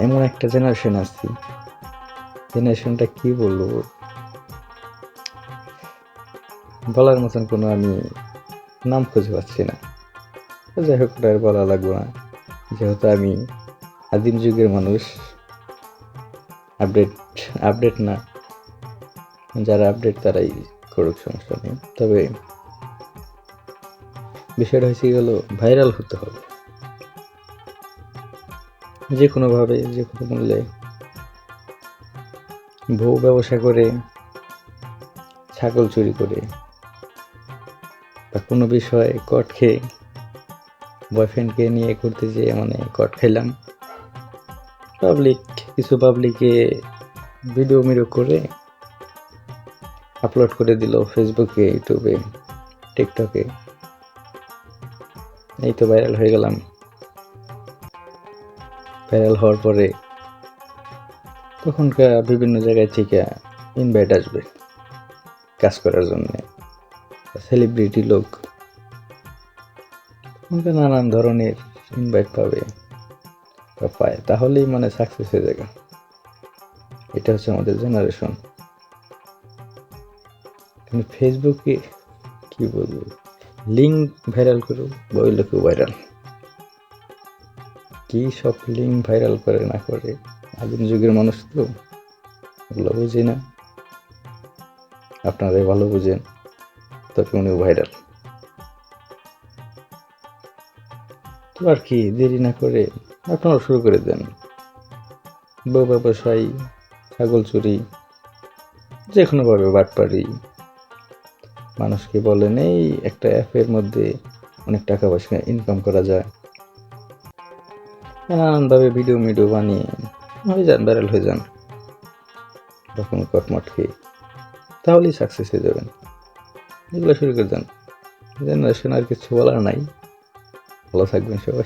এমন একটা জেনারেশন আছি, জেনারেশনটা কি বলবো, বলার মতন কোনো আমি নাম খুঁজে পাচ্ছি না। যাই হোক, ওটা আর বলা লাগবো না, যেহেতু আমি আদিম যুগের মানুষ। আপডেট আপডেট না, যারা আপডেট তারাই করুক, সমস্যা নেই। তবে বিষয়টা হয়েছে গেল, ভাইরাল হতে হবে যে কোনোভাবে, যে কোনো মূল্যে। বউ ব্যবসা করে, ছাগল চুরি করে, বা কোনো বিষয়ে কট খেয়ে, বয়ফ্রেন্ডকে নিয়ে ঘুরতে যেয়ে মানে কট খাইলাম, কিছু পাবলিকে ভিডিও করে আপলোড করে দিল ফেসবুকে, ইউটিউবে, টিকটকে। এই তো ভাইরাল হয়ে গেলাম। ভাইরাল হওয়ার পরে তখনকার বিভিন্ন জায়গায় থেকে ইনভাইট আসবে কাজ করার জন্য, সেলিব্রিটি লোক নানান ধরনের ইনভাইট পাবে বা পায়, তাহলেই মানে সাকসেস হয়ে যাবে। এটা হচ্ছে আমাদের জেনারেশন। কিন্তু ফেসবুকে কি বলবো, লিঙ্ক ভাইরাল করো বা ওই লোকেও ভাইরাল, কি সব লিঙ্ক ভাইরাল করে না করে। আদিম যুগের মানুষ তো ওগুলো বুঝি না, আপনারাই ভালো বুঝেন। তবে উনিও ভাইরাল। তো আর কি, দেরি না করে আপনারা শুরু করে দেন। বউ ব্যবসায়ী, ছাগল চুরি, যে কোনোভাবে বাটপারি, মানুষকে বলেন এই একটা অ্যাপের মধ্যে অনেক টাকা পয়সা ইনকাম করা যায়, নানানভাবে ভিডিও বানিয়ে হয়ে যান, ভাইরাল হয়ে যান, তখন কটমট খেয়ে, তাহলেই সাকসেস হয়ে যাবেন। এগুলো শুরু করে দেন। জেনারেশন আর কিছু বলার নাই। ভালো থাকবেন সবাই।